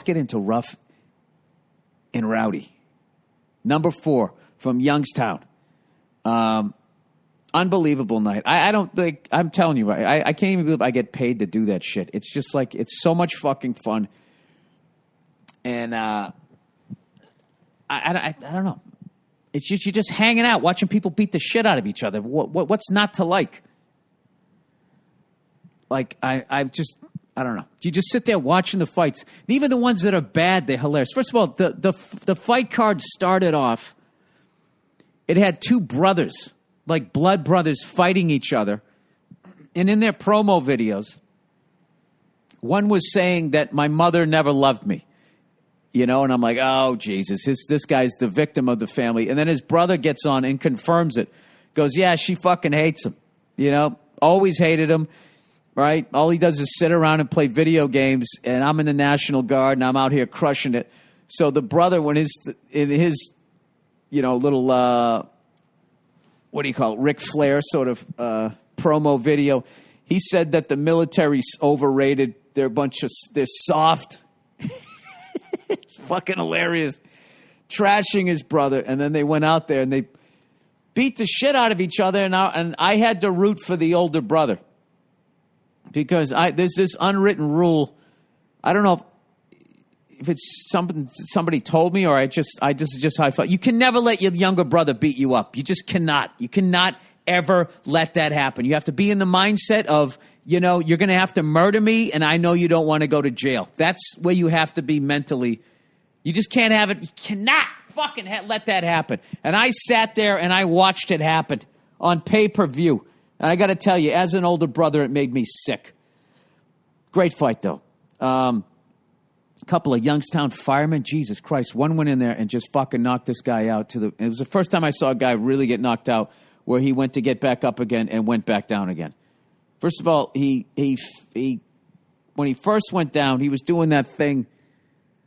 get into Rough N Rowdy. Number 4 from Youngstown. Unbelievable night. I don't think, I'm telling you, I can't even believe I get paid to do that shit. It's just like, it's so much fucking fun. And I don't know. It's just, you're just hanging out, watching people beat the shit out of each other. What's not to like? Like, I don't know. You just sit there watching the fights. And even the ones that are bad, they're hilarious. First of all, the fight card started off, it had 2 brothers, like blood brothers, fighting each other. And in their promo videos, one was saying that my mother never loved me. You know, and I'm like, oh, Jesus, this guy's the victim of the family. And then his brother gets on and confirms it. Goes, yeah, she fucking hates him. You know, always hated him, right? All he does is sit around and play video games, and I'm in the National Guard, and I'm out here crushing it. So the brother, when in his, you know, little, what do you call it, Ric Flair sort of promo video, he said that the military's overrated. They're they're soft. It's fucking hilarious. Trashing his brother. And then they went out there and they beat the shit out of each other. And I had to root for the older brother. Because there's this unwritten rule. I don't know if it's something somebody told me or this is just how I felt. You can never let your younger brother beat you up. You just cannot. You cannot ever let that happen. You have to be in the mindset of, you know, you're going to have to murder me, and I know you don't want to go to jail. That's where you have to be mentally. You just can't have it. You cannot fucking let that happen. And I sat there and I watched it happen on pay-per-view. And I got to tell you, as an older brother, it made me sick. Great fight, though. A couple of Youngstown firemen. Jesus Christ. One went in there and just fucking knocked this guy out. It was the first time I saw a guy really get knocked out where he went to get back up again and went back down again. First of all, he when he first went down, he was doing that thing.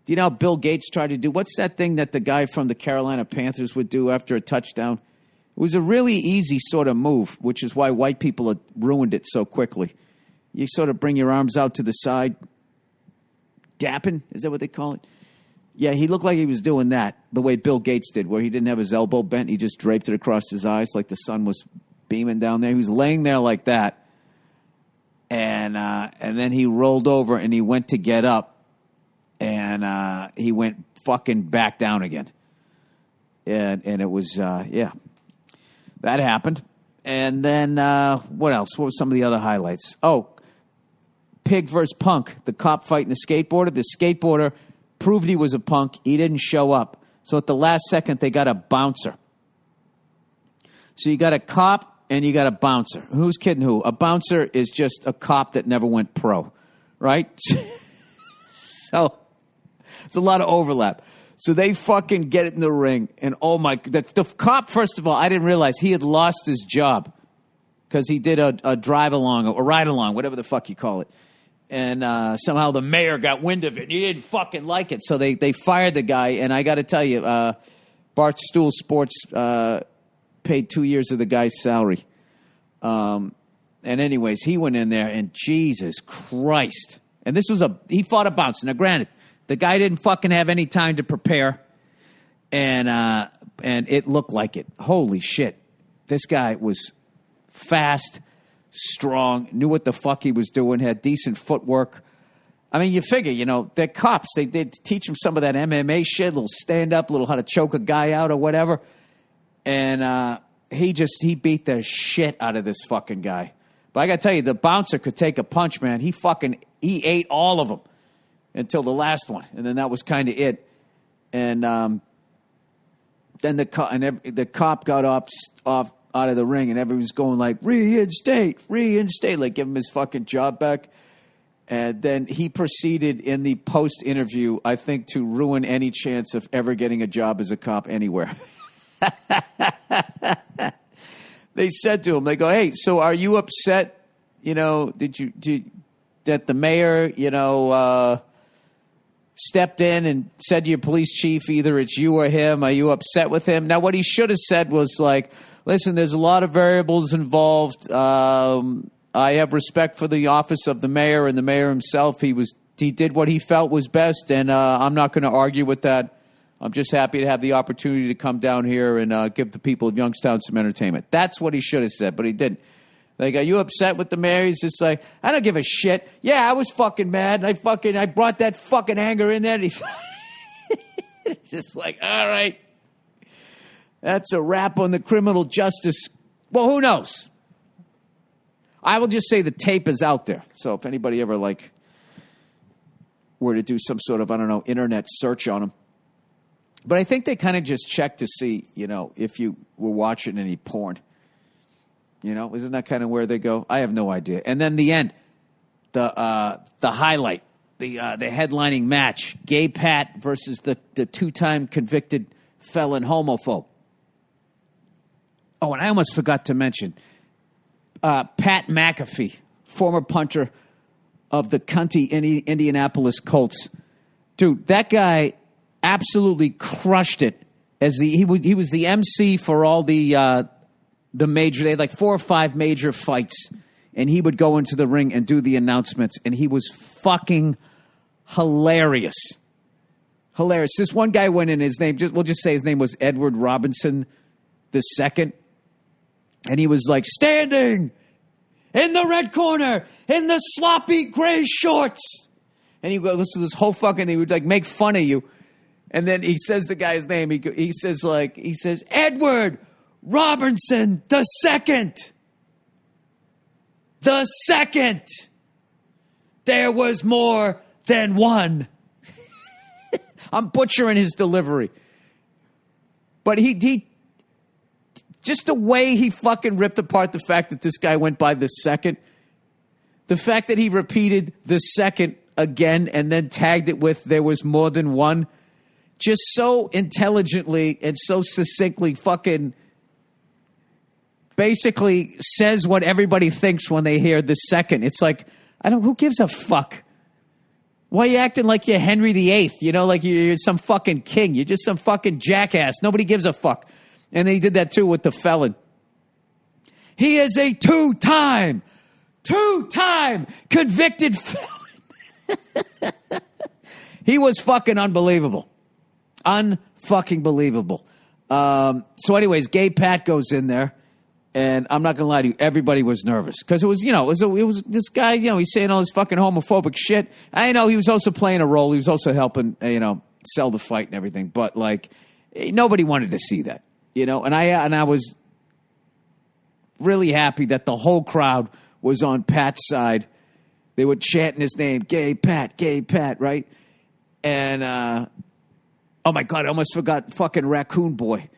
Do you know how Bill Gates tried to do? What's that thing that the guy from the Carolina Panthers would do after a touchdown? It was a really easy sort of move, which is why white people have ruined it so quickly. You sort of bring your arms out to the side. Dapping, is that what they call it? Yeah, he looked like he was doing that the way Bill Gates did, where he didn't have his elbow bent. He just draped it across his eyes like the sun was beaming down there. He was laying there like that. And then he rolled over and he went to get up. And he went fucking back down again. And it was, yeah. That happened. And then what else? What were some of the other highlights? Oh, Pig versus Punk. The cop fighting the skateboarder. The skateboarder proved he was a punk. He didn't show up. So at the last second, they got a bouncer. So you got a cop and you got a bouncer. Who's kidding who? A bouncer is just a cop that never went pro, right? So it's a lot of overlap. So they fucking get it in the ring. And oh my, the cop, first of all, I didn't realize he had lost his job because he did a drive along or ride along, whatever the fuck you call it. And somehow the mayor got wind of it. And he didn't fucking like it. So they fired the guy. And I got to tell you, Barstool Sports paid 2 years of the guy's salary. And anyways, he went in there and Jesus Christ. And this was he fought a bouncer. Now granted, the guy didn't fucking have any time to prepare. And it looked like it. Holy shit. This guy was fast, strong, knew what the fuck he was doing, had decent footwork. I mean, you figure, you know, they're cops. They teach them some of that MMA shit, a little stand-up, a little how to choke a guy out or whatever. And he beat the shit out of this fucking guy. But I got to tell you, the bouncer could take a punch, man. He ate all of them until the last one. And then that was kind of it. And then the cop got off out of the ring, and everyone was going like, reinstate, like give him his fucking job back. And then he proceeded in the post-interview, I think, to ruin any chance of ever getting a job as a cop anywhere. They said to him, they go, hey, so are you upset, you know, that the mayor, you know, stepped in and said to your police chief, either it's you or him, are you upset with him? Now, what he should have said was like, listen, there's a lot of variables involved. I have respect for the office of the mayor and the mayor himself. He was he did what he felt was best, and I'm not going to argue with that. I'm just happy to have the opportunity to come down here and give the people of Youngstown some entertainment. That's what he should have said, but he didn't. Like, are you upset with the mayor? He's just like, I don't give a shit. Yeah, I was fucking mad. I brought that fucking anger in there. And he's just like, all right. That's a wrap on the criminal justice. Well, who knows? I will just say the tape is out there. So if anybody ever, were to do some sort of, internet search on him. But I think they kind of just check to see, if you were watching any porn. Isn't that kind of where they go? I have no idea. And then the end, the highlight, the headlining match, Gay Pat versus the two-time convicted felon homophobe. Oh, and I almost forgot to mention Pat McAfee, former punter of the cunty Indianapolis Colts. Dude, that guy absolutely crushed it. He was the MC for all the major, they had 4 or 5 major fights, and he would go into the ring and do the announcements, and he was fucking hilarious. Hilarious. This one guy went in, we'll just say his name was Edward Robinson II, and he was standing in the red corner in the sloppy gray shorts. And he goes to this whole fucking thing. He would make fun of you. And then he says the guy's name. He says Edward Robinson II. The second. There was more than one. I'm butchering his delivery. But he just the way he fucking ripped apart the fact that this guy went by the second. The fact that he repeated the second again and then tagged it with there was more than one. Just so intelligently and so succinctly fucking basically says what everybody thinks when they hear the second. It's who gives a fuck? Why are you acting like you're Henry VIII? Like you're some fucking king. You're just some fucking jackass. Nobody gives a fuck. And then he did that too with the felon. He is a two-time convicted felon. He was fucking unbelievable. Unfucking believable. So anyways, Gay Pat goes in there. And I'm not going to lie to you, everybody was nervous. Because it was, it was this guy, he's saying all this fucking homophobic shit. I know he was also playing a role. He was also helping, sell the fight and everything. But, nobody wanted to see that, And I was really happy that the whole crowd was on Pat's side. They were chanting his name, Gay Pat, right? And, oh, my God, I almost forgot fucking Raccoon Boy.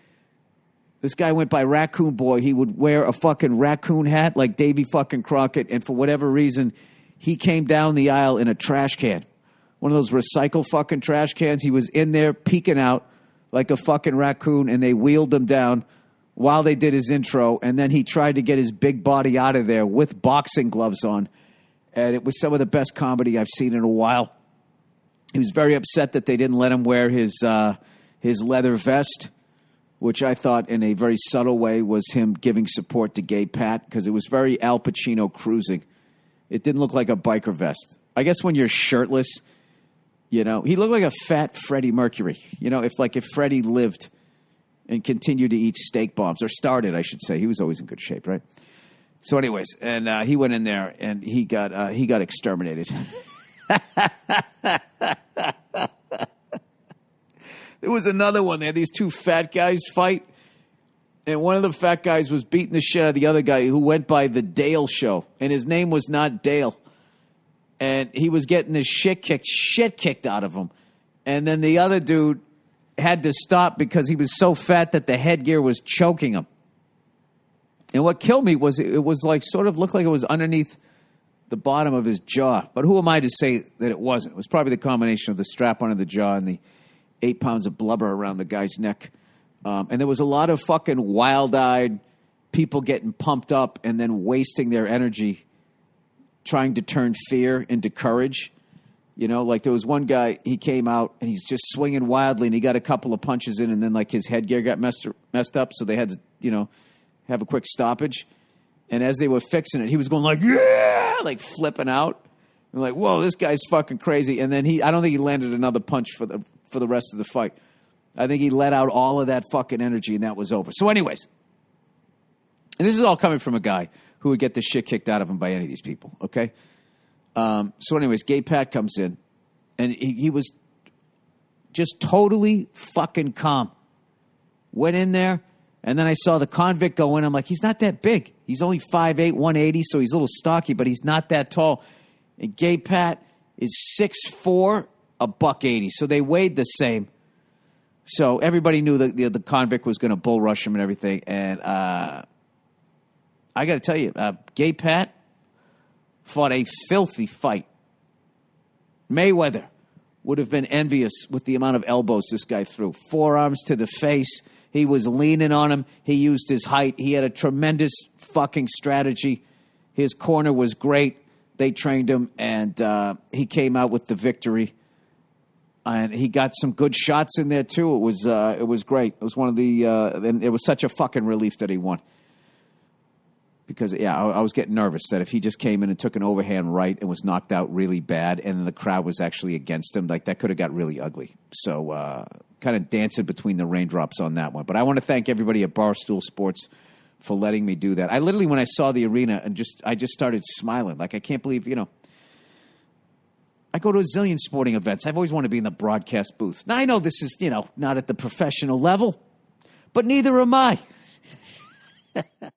This guy went by Raccoon Boy. He would wear a fucking raccoon hat like Davy fucking Crockett. And for whatever reason, he came down the aisle in a trash can. One of those recycle fucking trash cans. He was in there peeking out like a fucking raccoon, and they wheeled him down while they did his intro. And then he tried to get his big body out of there with boxing gloves on. And it was some of the best comedy I've seen in a while. He was very upset that they didn't let him wear his leather vest, which I thought in a very subtle way was him giving support to Gay Pat, because it was very Al Pacino cruising. It didn't look like a biker vest. I guess when you're shirtless, he looked like a fat Freddie Mercury. If Freddie lived and continued to eat steak bombs, or started, I should say. He was always in good shape, right? So anyways, and he went in there and he got exterminated. There was another one. They had these two fat guys fight, and one of the fat guys was beating the shit out of the other guy who went by the Dale Show, and his name was not Dale. And he was getting his shit kicked out of him. And then the other dude had to stop because he was so fat that the headgear was choking him. And what killed me was it was sort of looked like it was underneath the bottom of his jaw. But who am I to say that it wasn't? It was probably the combination of the strap under the jaw and the 8 pounds of blubber around the guy's neck. And there was a lot of fucking wild-eyed people getting pumped up and then wasting their energy trying to turn fear into courage. There was one guy, he came out and he's just swinging wildly and he got a couple of punches in and then his headgear got messed up. So they had to, have a quick stoppage. And as they were fixing it, he was going yeah, flipping out. I'm like, whoa, this guy's fucking crazy. And then I don't think he landed another punch for the rest of the fight. I think he let out all of that fucking energy, and that was over. So anyways, and this is all coming from a guy who would get the shit kicked out of him by any of these people, okay? So anyways, Gay Pat comes in, and he was just totally fucking calm. Went in there, and then I saw the convict go in. I'm like, he's not that big. He's only 5'8", 180, so he's a little stocky, but he's not that tall. And Gay Pat is 6'4", $180. So they weighed the same. So everybody knew that the convict was going to bull rush him and everything. And I got to tell you, Gay Pat fought a filthy fight. Mayweather would have been envious with the amount of elbows this guy threw. Forearms to the face. He was leaning on him. He used his height. He had a tremendous fucking strategy. His corner was great. They trained him, and he came out with the victory. And he got some good shots in there, too. It was great. It was one of the and it was such a fucking relief that he won. Because, I was getting nervous that if he just came in and took an overhand right and was knocked out really bad and the crowd was actually against him, like that could have got really ugly. So kind of dancing between the raindrops on that one. But I want to thank everybody at Barstool Sports for letting me do that. I literally, when I saw the arena, I just started smiling. Like, I can't believe, I go to a zillion sporting events. I've always wanted to be in the broadcast booth. Now, I know this is, not at the professional level, but neither am I.